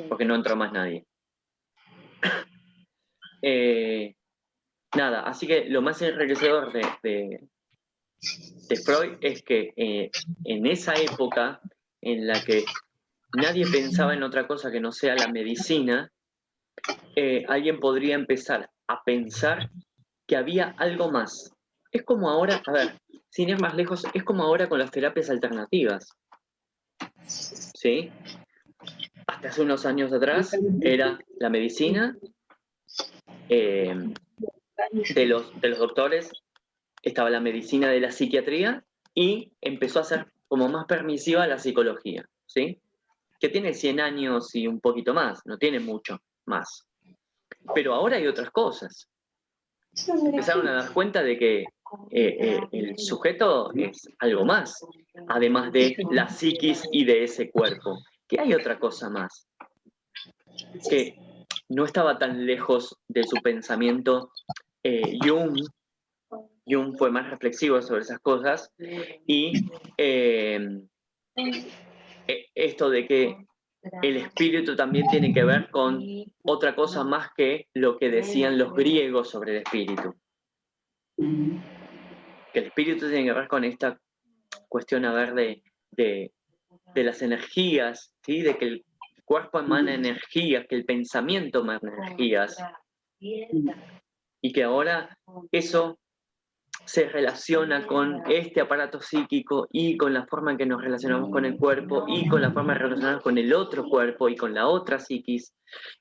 porque no entró más nadie. Nada, así que lo más enriquecedor de Freud es que en esa época en la que nadie pensaba en otra cosa que no sea la medicina, alguien podría empezar a pensar que había algo más. Es como ahora, a ver, sin ir más lejos, es como ahora con las terapias alternativas, ¿sí? Hasta hace unos años atrás era la medicina de los doctores, estaba la medicina de la psiquiatría y empezó a ser como más permisiva la psicología, ¿sí? Que tiene 100 años y un poquito más, no tiene mucho más. Pero ahora hay otras cosas. Empezaron a dar cuenta de que el sujeto es algo más, además de la psiquis y de ese cuerpo, que hay otra cosa más, que no estaba tan lejos de su pensamiento. Jung fue más reflexivo sobre esas cosas y esto de que el espíritu también tiene que ver con otra cosa más que lo que decían los griegos sobre el espíritu. Que el espíritu tiene que ver con esta cuestión, a ver, de las energías, ¿sí? De que el cuerpo emana energías, que el pensamiento emana energías, y que ahora eso se relaciona con este aparato psíquico y con la forma en que nos relacionamos con el cuerpo y con la forma de relacionarnos con el otro cuerpo y con la otra psiquis,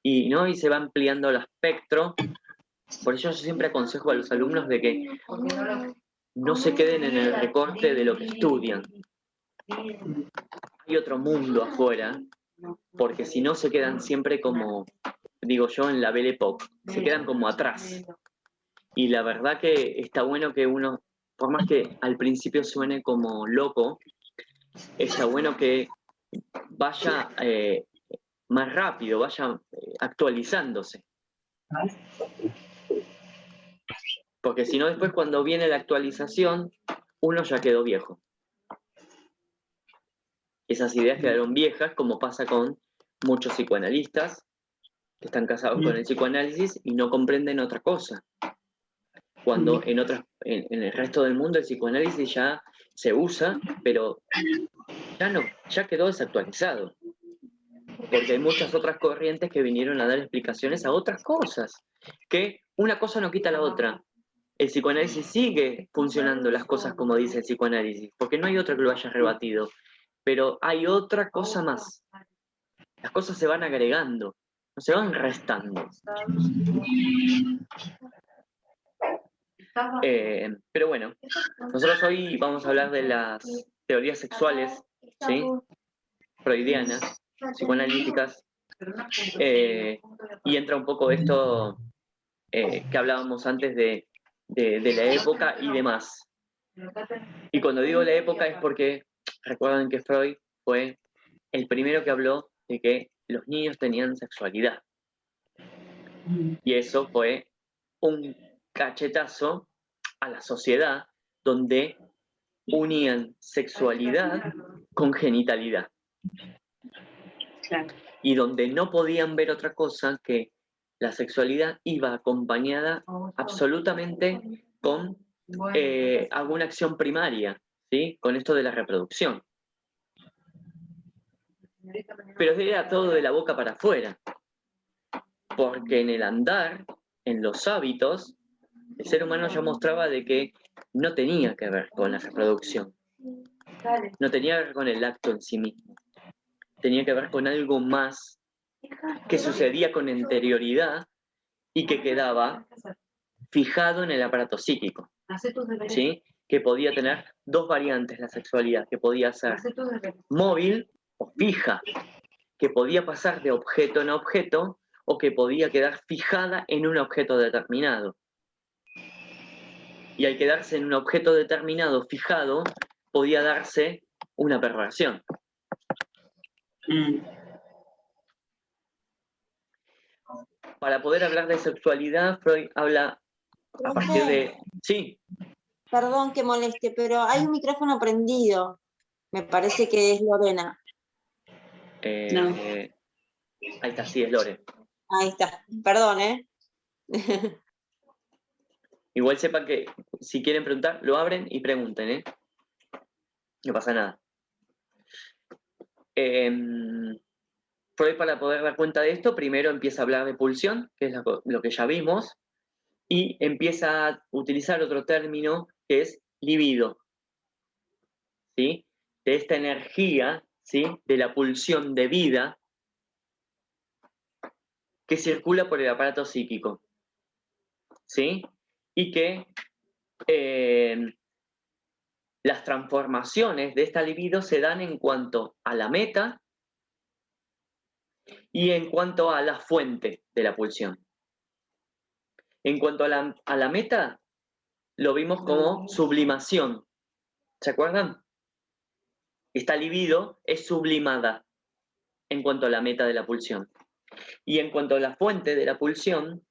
y, ¿no? Y se va ampliando el espectro. Por eso yo siempre aconsejo a los alumnos de que no se queden en el recorte de lo que estudian. Hay otro mundo afuera, porque si no se quedan siempre como, digo yo, en la Belle Époque, se quedan como atrás. Y la verdad que está bueno que uno, por más que al principio suene como loco, está bueno que vaya más rápido, vaya actualizándose. Porque si no, después cuando viene la actualización, uno ya quedó viejo. Esas ideas quedaron viejas, como pasa con muchos psicoanalistas que están casados con el psicoanálisis y no comprenden otra cosa. Cuando en el resto del mundo el psicoanálisis ya se usa, pero ya quedó desactualizado. Porque hay muchas otras corrientes que vinieron a dar explicaciones a otras cosas, que una cosa no quita la otra. El psicoanálisis sigue funcionando las cosas como dice el psicoanálisis, porque no hay otro que lo haya rebatido, pero hay otra cosa más. Las cosas se van agregando, no se van restando. Pero bueno, nosotros hoy vamos a hablar de las teorías sexuales, ¿sí? Freudianas, psicoanalíticas, y entra un poco esto que hablábamos antes de la época y demás. Y cuando digo la época es porque recuerdan que Freud fue el primero que habló de que los niños tenían sexualidad. Y eso fue un cachetazo a la sociedad donde unían sexualidad con genitalidad. Y donde no podían ver otra cosa que la sexualidad iba acompañada absolutamente con alguna acción primaria, ¿sí? Con esto de la reproducción. Pero era todo de la boca para afuera, porque en el andar, en los hábitos, el ser humano ya mostraba de que no tenía que ver con la reproducción, no tenía que ver con el acto en sí mismo, tenía que ver con algo más que sucedía con anterioridad y que quedaba fijado en el aparato psíquico, ¿sí? Que podía tener dos variantes la sexualidad, que podía ser móvil o fija, que podía pasar de objeto en objeto o que podía quedar fijada en un objeto determinado. Y al quedarse en un objeto determinado fijado, podía darse una perversión. Para poder hablar de sexualidad, Freud habla a partir de... Sí. Perdón que moleste, pero hay un micrófono prendido. Me parece que es Lorena. No. Ahí está, sí, es Lore. Ahí está. Perdón, ¿eh? Igual sepan que si quieren preguntar, lo abren y pregunten, ¿eh? No pasa nada. Freud, para poder dar cuenta de esto, primero empieza a hablar de pulsión, que es lo que ya vimos, y empieza a utilizar otro término que es libido, ¿sí? De esta energía, ¿sí? De la pulsión de vida que circula por el aparato psíquico, ¿sí? Y que las transformaciones de esta libido se dan en cuanto a la meta y en cuanto a la fuente de la pulsión. En cuanto a la meta, lo vimos como sublimación. ¿Se acuerdan? Esta libido es sublimada en cuanto a la meta de la pulsión. Y en cuanto a la fuente de la pulsión,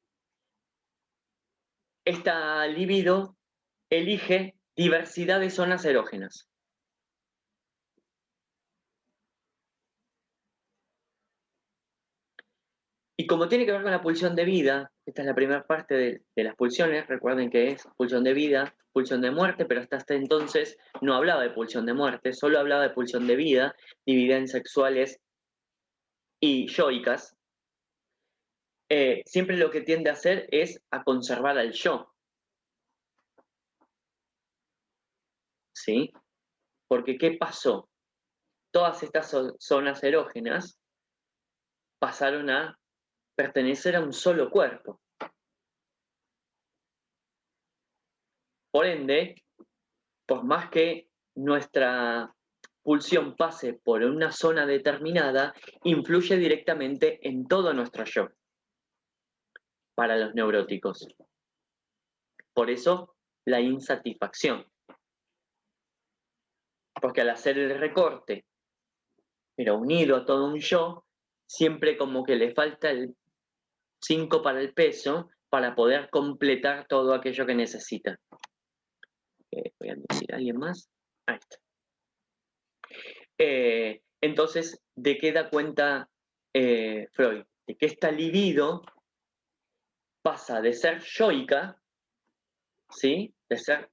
esta libido elige diversidad de zonas erógenas. Y como tiene que ver con la pulsión de vida, esta es la primera parte de las pulsiones, recuerden que es pulsión de vida, pulsión de muerte, pero hasta entonces no hablaba de pulsión de muerte, solo hablaba de pulsión de vida, dividida en sexuales y yoicas. Siempre lo que tiende a hacer es a conservar al yo. ¿Sí? Porque ¿qué pasó? Todas estas zonas erógenas pasaron a pertenecer a un solo cuerpo. Por ende, por más que nuestra pulsión pase por una zona determinada, influye directamente en todo nuestro yo, para los neuróticos. Por eso, la insatisfacción. Porque al hacer el recorte, pero unido a todo un yo, siempre como que le falta el 5 para el peso para poder completar todo aquello que necesita. Voy a decir a alguien más. Ahí está. Entonces, ¿de qué da cuenta Freud? De que esta libido pasa de ser yoica, ¿sí? De ser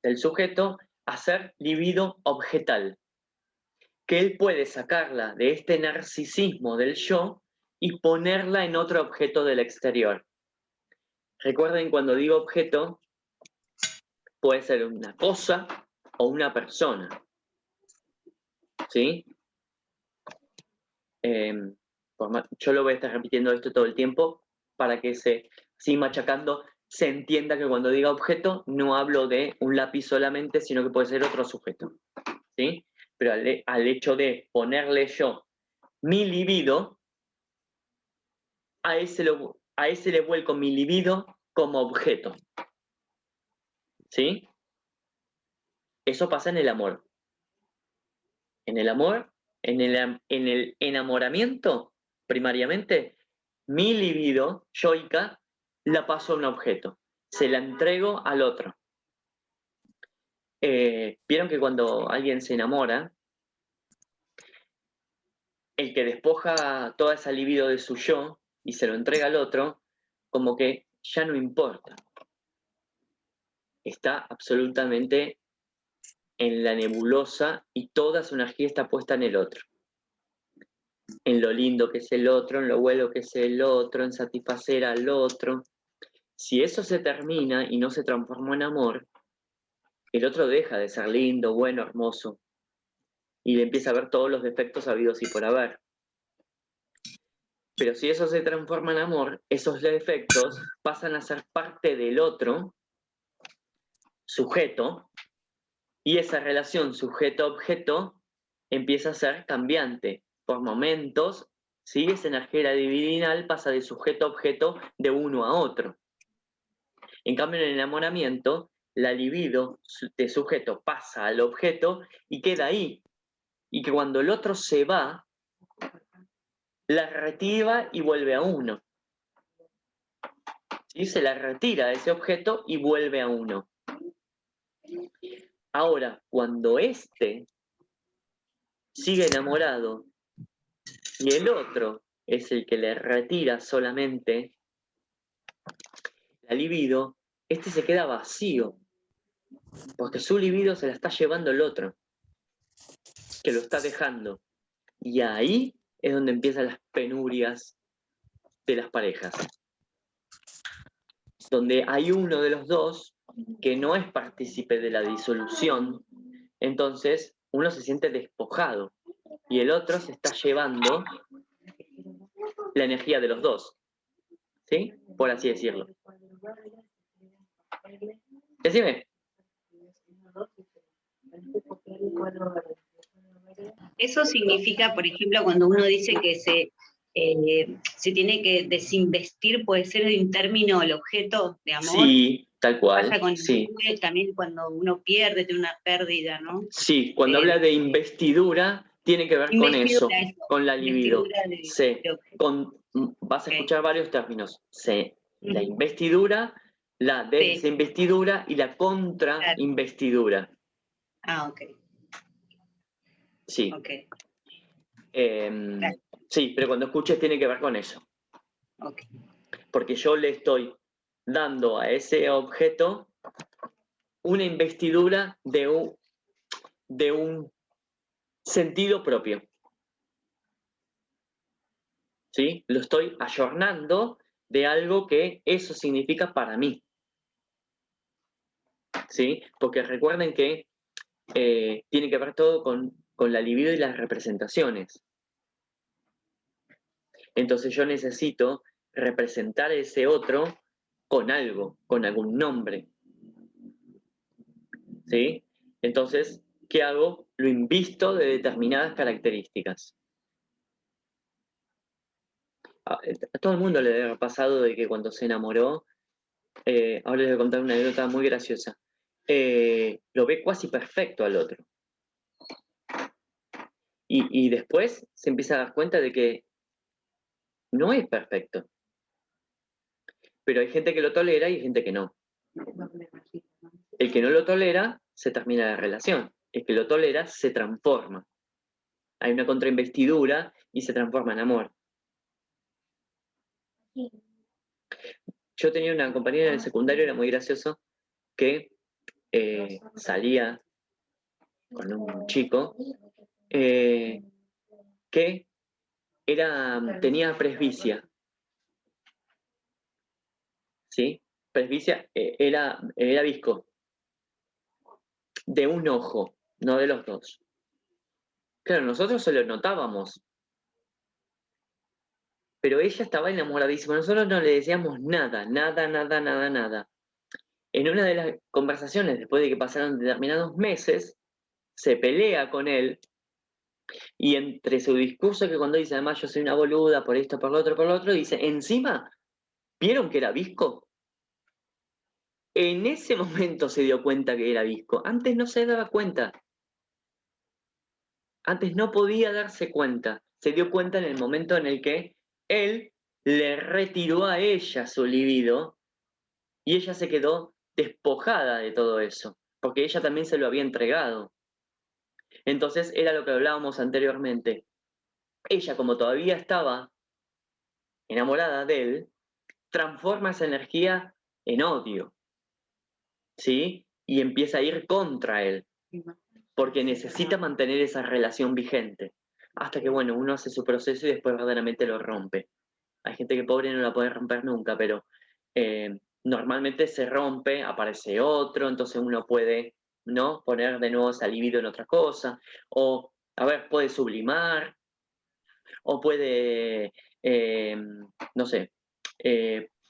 del sujeto, a ser libido objetal. Que él puede sacarla de este narcisismo del yo y ponerla en otro objeto del exterior. Recuerden, cuando digo objeto, puede ser una cosa o una persona. ¿Sí? Yo lo voy a estar repitiendo esto todo el tiempo para que siga machacando, se entienda que cuando diga objeto no hablo de un lápiz solamente, sino que puede ser otro sujeto. ¿Sí? Pero al hecho de ponerle yo mi libido, a ese le vuelco mi libido como objeto. ¿Sí? Eso pasa en el amor. En el amor, en el enamoramiento, primariamente, mi libido yoica la paso a un objeto, se la entrego al otro. Vieron que cuando alguien se enamora, el que despoja toda esa libido de su yo y se lo entrega al otro, como que ya no importa. Está absolutamente en la nebulosa y toda su energía está puesta en el otro. En lo lindo que es el otro, en lo bueno que es el otro, en satisfacer al otro. Si eso se termina y no se transformó en amor, el otro deja de ser lindo, bueno, hermoso, y le empieza a ver todos los defectos habidos y por haber. Pero si eso se transforma en amor, esos defectos pasan a ser parte del otro sujeto, y esa relación sujeto-objeto empieza a ser cambiante. Por momentos, ¿sí? Esa energía dividinal pasa de sujeto a objeto, de uno a otro. En cambio, en el enamoramiento, la libido de sujeto pasa al objeto y queda ahí. Y que cuando el otro se va, la retira y vuelve a uno. ¿Sí? Se la retira de ese objeto y vuelve a uno. Ahora, cuando éste sigue enamorado y el otro es el que le retira solamente la libido, este se queda vacío, porque su libido se la está llevando el otro, que lo está dejando. Y ahí es donde empiezan las penurias de las parejas, donde hay uno de los dos que no es partícipe de la disolución, entonces uno se siente despojado y el otro se está llevando la energía de los dos, ¿sí? Por así decirlo. Decime. Eso significa, por ejemplo, cuando uno dice que se tiene que desinvestir, puede ser un término el objeto de amor. Sí, tal cual. Pasa con sí. También cuando uno pierde, tiene una pérdida, ¿no? Sí, cuando habla de investidura, tiene que ver con eso, con la libido. Sí, vas a escuchar varios términos. Sí, la investidura, la desinvestidura y la contrainvestidura. Ah, ok. Sí. Okay. Sí, pero cuando escuches tiene que ver con eso. Okay. Porque yo le estoy dando a ese objeto una investidura de un sentido propio. ¿Sí? Lo estoy ayornando de algo que eso significa para mí. ¿Sí? Porque recuerden que tiene que ver todo con la libido y las representaciones. Entonces yo necesito representar a ese otro con algo, con algún nombre. ¿Sí? Entonces, ¿qué hago? Lo invisto de determinadas características. A todo el mundo le debe haber pasado de que cuando se enamoró, ahora les voy a contar una anécdota muy graciosa, lo ve casi perfecto al otro. Y después se empieza a dar cuenta de que no es perfecto. Pero hay gente que lo tolera y hay gente que no. El que no lo tolera, se termina la relación. El que lo tolera, se transforma. Hay una contrainvestidura y se transforma en amor. Yo tenía una compañera en el secundario, era muy gracioso, que salía con un chico que tenía presbicia. ¿Sí? Presbicia era visco. De un ojo, no de los dos. Claro, nosotros se lo notábamos. Pero ella estaba enamoradísima. Nosotros no le decíamos nada, nada, nada, nada, nada. En una de las conversaciones, después de que pasaron determinados meses, se pelea con él y entre su discurso que cuando dice, además yo soy una boluda por esto, por lo otro, dice, encima, ¿vieron que era visco? En ese momento se dio cuenta que era visco. Antes no se daba cuenta. Antes no podía darse cuenta. Se dio cuenta en el momento en el que él le retiró a ella su libido y ella se quedó despojada de todo eso, porque ella también se lo había entregado. Entonces era lo que hablábamos anteriormente. Ella, como todavía estaba enamorada de él, transforma esa energía en odio, ¿sí? Y empieza a ir contra él, porque necesita mantener esa relación vigente, hasta que, bueno, uno hace su proceso y después verdaderamente lo rompe. Hay gente que pobre no la puede romper nunca, pero normalmente se rompe, aparece otro, entonces uno puede, ¿no? Poner de nuevo esa libido en otra cosa, o, a ver, puede sublimar, o puede, no sé,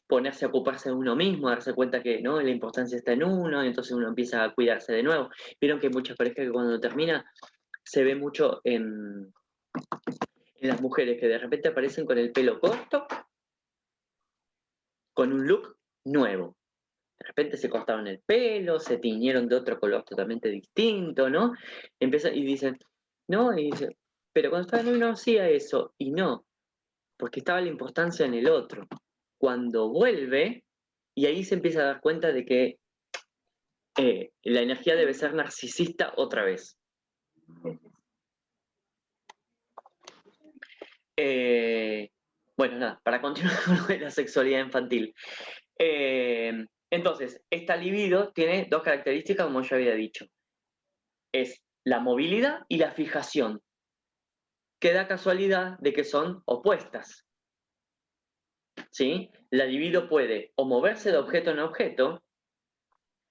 ponerse a ocuparse de uno mismo, darse cuenta que no, la importancia está en uno, y entonces uno empieza a cuidarse de nuevo. Vieron que hay muchas parejas que cuando termina se ve mucho en las mujeres que de repente aparecen con el pelo corto, con un look nuevo. De repente se cortaron el pelo, se tiñeron de otro color totalmente distinto, ¿no? Empiezan y dicen, no, y dice, pero cuando estaba no hacía eso, y no, porque estaba la importancia en el otro. Cuando vuelve, y ahí se empieza a dar cuenta de que la energía debe ser narcisista otra vez. Bueno, nada, para continuar con lo de la sexualidad infantil. Entonces, esta libido tiene dos características, como yo había dicho. Es la movilidad y la fijación, que da casualidad de que son opuestas. ¿Sí? La libido puede o moverse de objeto en objeto,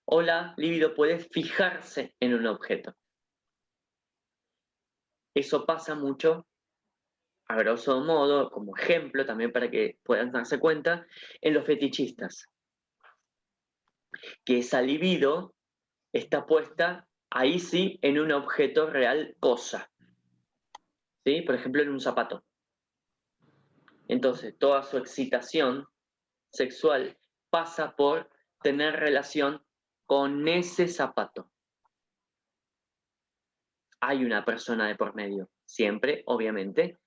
o la libido puede fijarse en un objeto. Eso pasa mucho, a grosso modo, como ejemplo, también para que puedan darse cuenta, en los fetichistas. Que esa libido está puesta ahí sí en un objeto real, cosa. ¿Sí? Por ejemplo, en un zapato. Entonces, toda su excitación sexual pasa por tener relación con ese zapato. Hay una persona de por medio, siempre, obviamente,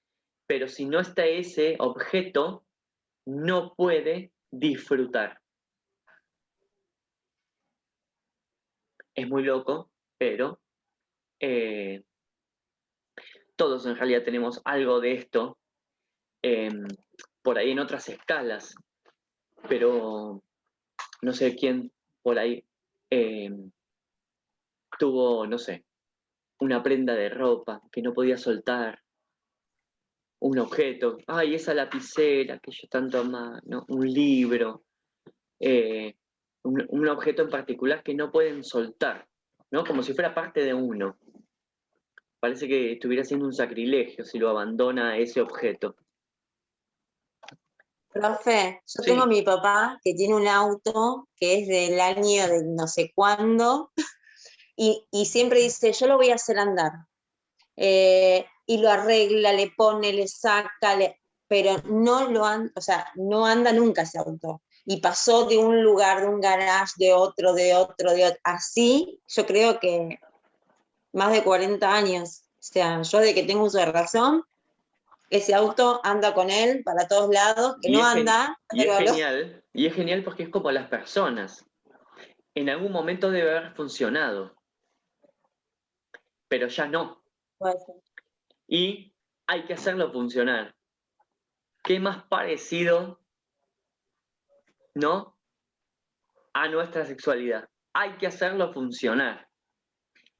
pero si no está ese objeto, no puede disfrutar. Es muy loco, pero todos en realidad tenemos algo de esto, por ahí en otras escalas, pero no sé quién por ahí tuvo, no sé, una prenda de ropa que no podía soltar, un objeto, ay, esa lapicera que yo tanto amaba, ¿no? Un libro, un objeto en particular que no pueden soltar, ¿no? Como si fuera parte de uno. Parece que estuviera haciendo un sacrilegio si lo abandona ese objeto. Profe, yo Sí. tengo a mi papá que tiene un auto que es del año de no sé cuándo y siempre dice, yo lo voy a hacer andar. Y lo arregla, le pone, le saca, pero no lo anda, o sea, no anda nunca ese auto. Y pasó de un lugar, de un garage, de otro, de otro, de otro. Así, yo creo que más de 40 años. O sea, yo de que tengo uso de razón, ese auto anda con él para todos lados, que Y no es, anda, y es pero genial, y es genial porque es como las personas. En algún momento debe haber funcionado, pero ya no. puede ser. Y hay que hacerlo funcionar. ¿Qué más parecido, no, a nuestra sexualidad? Hay que hacerlo funcionar.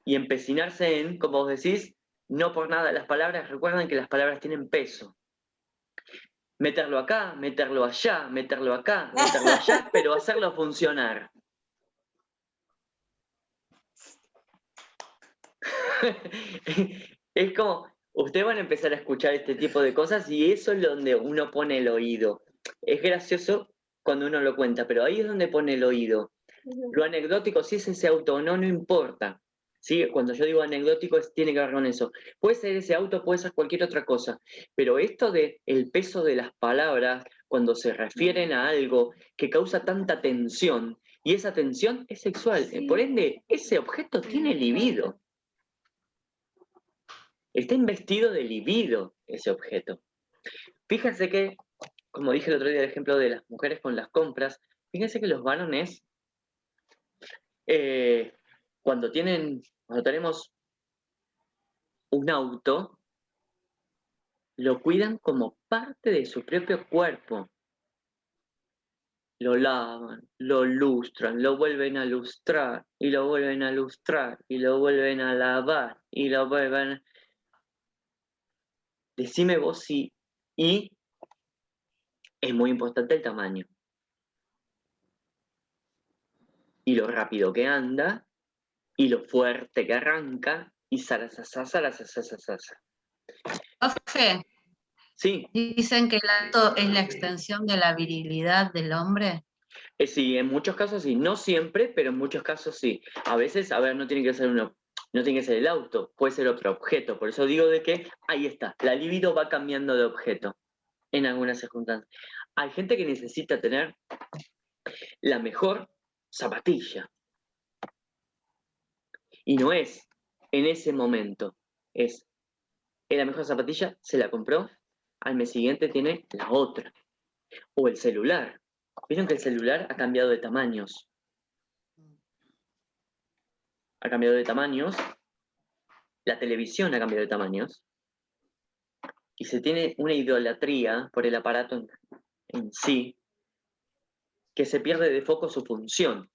Y empecinarse en, como vos decís, no por nada las palabras, recuerden que las palabras tienen peso. Meterlo acá, meterlo allá, meterlo acá, meterlo allá, pero hacerlo funcionar. Es como, ustedes van a empezar a escuchar este tipo de cosas y eso es donde uno pone el oído. Es gracioso cuando uno lo cuenta, pero ahí es donde pone el oído. Lo anecdótico, si es ese auto o no, no importa. ¿Sí? Cuando yo digo anecdótico, tiene que ver con eso. Puede ser ese auto, puede ser cualquier otra cosa. Pero esto de el peso de las palabras, cuando se refieren a algo que causa tanta tensión, y esa tensión es sexual. Sí. Por ende, ese objeto tiene libido. Está investido de libido ese objeto. Fíjense que, como dije el otro día, el ejemplo de las mujeres con las compras, fíjense que los varones, cuando tenemos un auto, lo cuidan como parte de su propio cuerpo. Lo lavan, lo lustran, lo vuelven a lustrar, y lo vuelven a lustrar, y lo vuelven a lavar, y lo vuelven... Decime vos si... Y es muy importante el tamaño. Y lo rápido que anda, y lo fuerte que arranca, y zarasasá, zarasasá, zarasasá. Profe, Sí, dicen que el acto es la extensión de la virilidad del hombre. sí, en muchos casos sí, no siempre, pero en muchos casos sí. A veces, a ver, no tiene que ser no tiene que ser el auto, puede ser otro objeto. Por eso digo de que ahí está, la libido va cambiando de objeto en algunas circunstancias. Hay gente que necesita tener la mejor zapatilla. Y no es en ese momento, es la mejor zapatilla, se la compró, al mes siguiente tiene la otra. O el celular. Vieron que el celular ha cambiado de tamaños. Ha cambiado de tamaños. La televisión ha cambiado de tamaños. y se tiene una idolatría por el aparato en sí, que se pierde de foco su función.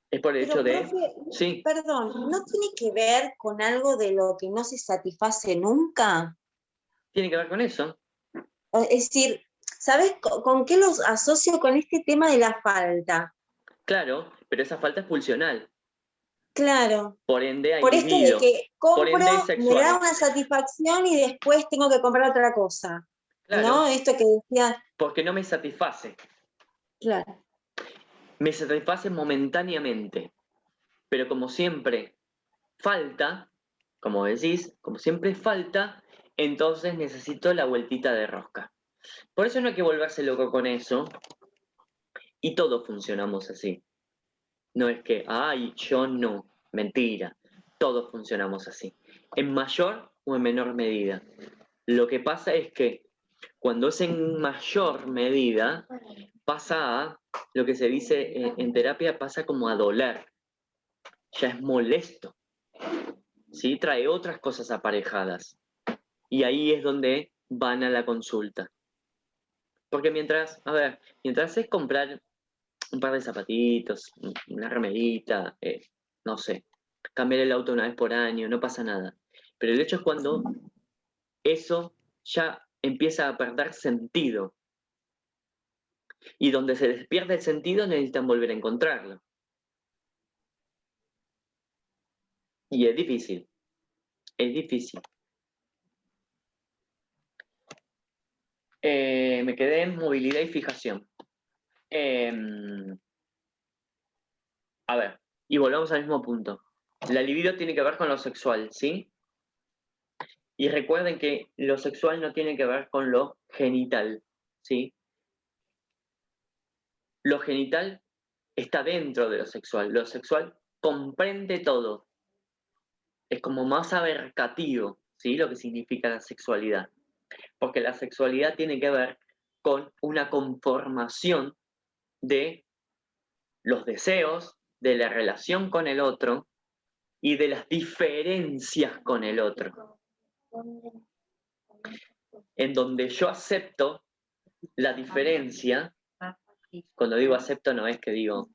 Es por el Pero, hecho de... profe, Sí, perdón, ¿no tiene que ver con algo de lo que no se satisface nunca? tiene que ver con eso. Es decir, ¿sabes con qué los asocio con este tema de la falta? Claro, pero esa falta es pulsional. Claro, Por ende hay por esto de libido. que Por compro, ende hay me da sexual. una satisfacción y después tengo que comprar otra cosa. Claro, ¿No? Esto que decía, porque no me satisface. claro. Me satisface momentáneamente. Pero como siempre falta, como decís, como siempre falta, entonces necesito la vueltita de rosca. Por eso no hay que volverse loco con eso. Y todos funcionamos así. No es que, ay, yo no. Mentira. Todos funcionamos así. En mayor o en menor medida. Lo que pasa es que cuando es en mayor medida, pasa a, lo que se dice en terapia, pasa como a doler. Ya es molesto. ¿Sí? Trae otras cosas aparejadas. Y ahí es donde van a la consulta. Porque mientras es comprar un par de zapatitos, una remerita, no sé, cambiar el auto una vez por año, no pasa nada. Pero el hecho es cuando eso ya empieza a perder sentido. Y donde se les pierde el sentido necesitan volver a encontrarlo. Y es difícil, es difícil. Me quedé en movilidad y fijación. A ver, y volvamos al mismo punto. La libido tiene que ver con lo sexual, ¿sí? Y recuerden que lo sexual no tiene que ver con lo genital, ¿sí? Lo genital está dentro de lo sexual. Lo sexual comprende todo. Es como más abarcativo, ¿sí? Lo que significa la sexualidad. Porque la sexualidad tiene que ver con una conformación de los deseos, de la relación con el otro y de las diferencias con el otro. En donde yo acepto la diferencia. Cuando digo acepto no es que digo,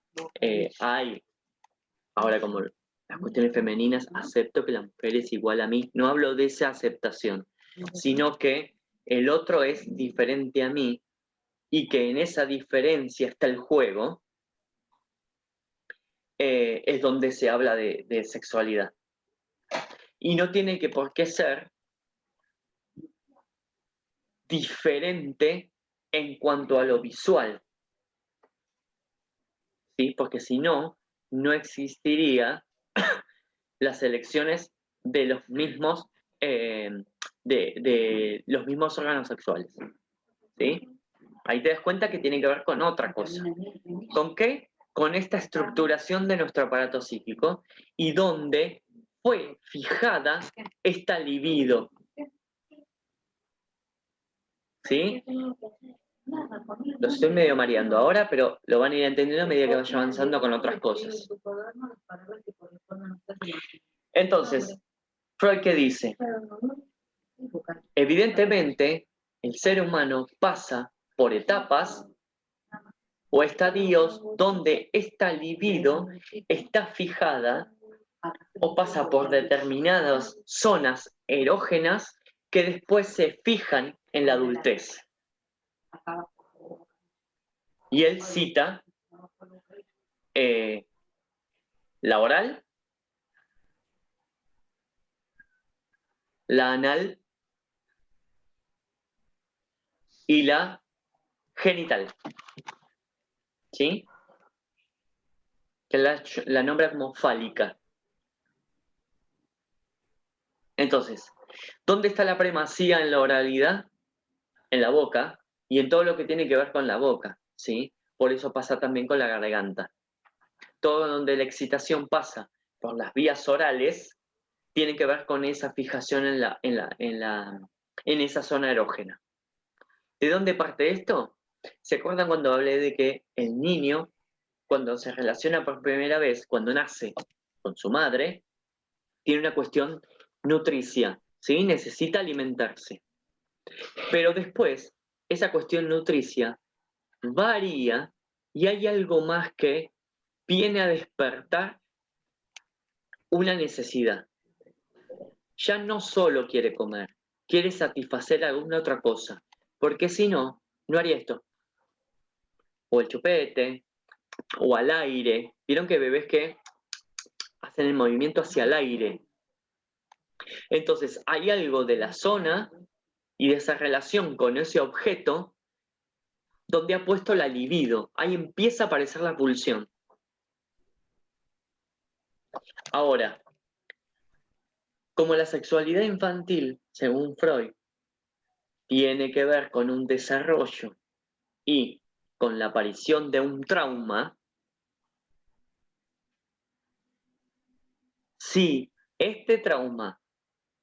ahora como las cuestiones femeninas, acepto que la mujer es igual a mí. No hablo de esa aceptación, sino que el otro es diferente a mí y que en esa diferencia está el juego, es donde se habla de sexualidad. Y no tiene que por qué ser diferente en cuanto a lo visual, ¿sí? Porque si no, no existiría las elecciones de los mismos, de los mismos órganos sexuales, ¿sí? Ahí te das cuenta que tiene que ver con otra cosa. ¿Con qué? Con esta estructuración de nuestro aparato psíquico y donde fue fijada esta libido, ¿sí? Los estoy medio mareando ahora, pero lo van a ir entendiendo a medida que vaya avanzando con otras cosas. Entonces, Freud, ¿qué dice? Evidentemente, el ser humano pasa por etapas o estadios donde esta libido está fijada o pasa por determinadas zonas erógenas que después se fijan en la adultez. Y él cita la oral, la anal y la genital, ¿sí? Que la nombra como fálica. Entonces, ¿dónde está la primacía en la oralidad? En la boca y en todo lo que tiene que ver con la boca, ¿sí? Por eso pasa también con la garganta. Todo donde la excitación pasa por las vías orales tiene que ver con esa fijación en esa zona erógena. ¿De dónde parte esto? ¿Se acuerdan cuando hablé de que el niño, cuando se relaciona por primera vez, cuando nace con su madre, tiene una cuestión nutricia, ¿sí? Necesita alimentarse. Pero después, esa cuestión nutricia varía y hay algo más que viene a despertar una necesidad. Ya no solo quiere comer, quiere satisfacer alguna otra cosa, porque si no, no haría esto. O el chupete, o al aire. ¿Vieron que bebés que hacen el movimiento hacia el aire? Entonces, hay algo de la zona y de esa relación con ese objeto donde ha puesto la libido. Ahí empieza a aparecer la pulsión. Ahora, como la sexualidad infantil, según Freud, tiene que ver con un desarrollo y con la aparición de un trauma, si este trauma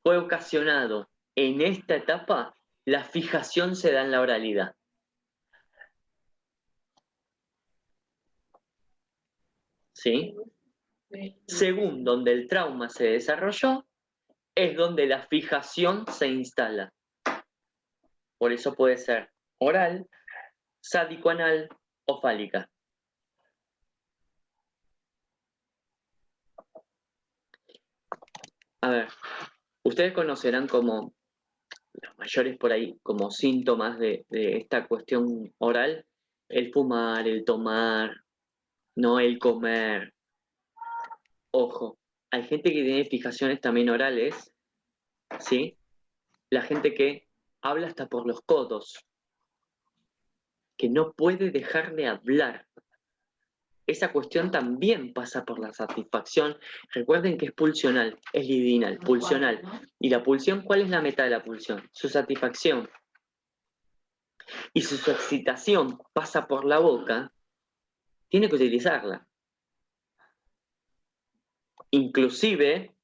fue ocasionado en esta etapa, la fijación se da en la oralidad. ¿Sí? Según donde el trauma se desarrolló, es donde la fijación se instala. Por eso puede ser oral, sádico-anal o fálica. A ver, ustedes conocerán como los mayores por ahí, como síntomas de esta cuestión oral, el fumar, el tomar, no el comer. Ojo, hay gente que tiene fijaciones también orales, ¿sí? La gente que habla hasta por los codos, que no puede dejar de hablar. Esa cuestión también pasa por la satisfacción. Recuerden que es pulsional, es libidinal, pulsional. ¿Y la pulsión, cuál es la meta de la pulsión? Su satisfacción. Y si su excitación pasa por la boca, tiene que utilizarla. Inclusive,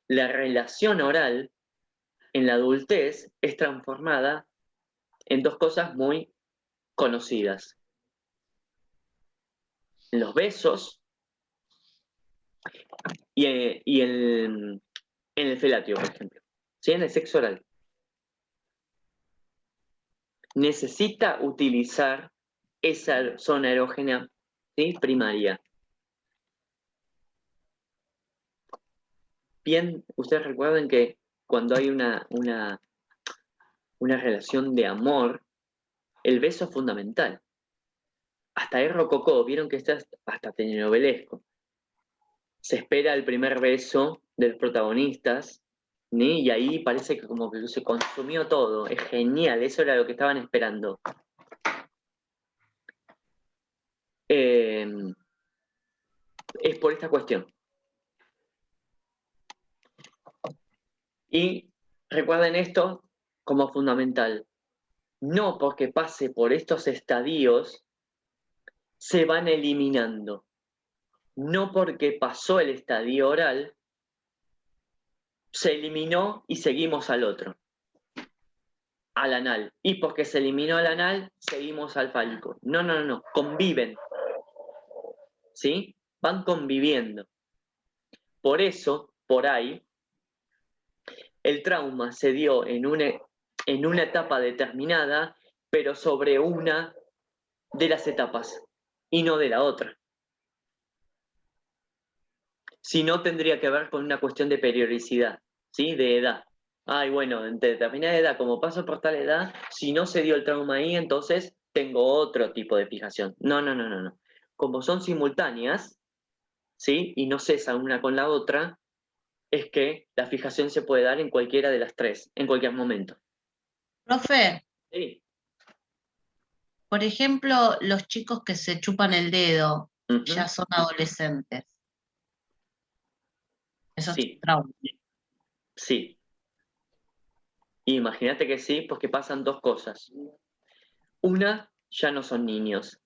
la relación oral en la adultez es transformada en dos cosas muy conocidas. Los besos y en el felatio, por ejemplo. ¿Sí? En el sexo oral. Necesita utilizar esa zona erógena, ¿sí? Primaria. Bien, ustedes recuerden que cuando hay una relación de amor, el beso es fundamental. Hasta es rococó, vieron que está hasta telenovelesco. Se espera el primer beso de los protagonistas, ¿sí? Y ahí parece que como que se consumió todo. Es genial, eso era lo que estaban esperando. Es por esta cuestión. Y recuerden esto como fundamental. No porque pase por estos estadios se van eliminando. No porque pasó el estadio oral se eliminó y seguimos al otro, al anal. Y porque se eliminó al anal, seguimos al fálico. No, no, no, no. Conviven. ¿Sí? Van conviviendo. Por eso, por ahí, el trauma se dio en una etapa determinada, pero sobre una de las etapas y no de la otra. Si no, tendría que ver con una cuestión de periodicidad, ¿sí? De edad. Ay, bueno, en determinada edad, como paso por tal edad, si no se dio el trauma ahí, entonces tengo otro tipo de fijación. No, no, no, no, no. Como son simultáneas, ¿sí? Y no cesan una con la otra, es que la fijación se puede dar en cualquiera de las tres, en cualquier momento. Profe, Sí. por ejemplo, los chicos que se chupan el dedo Ujú. ya son adolescentes. Eso es Sí, trauma. sí. Imagínate que sí, porque pasan dos cosas. Una, ya no son niños,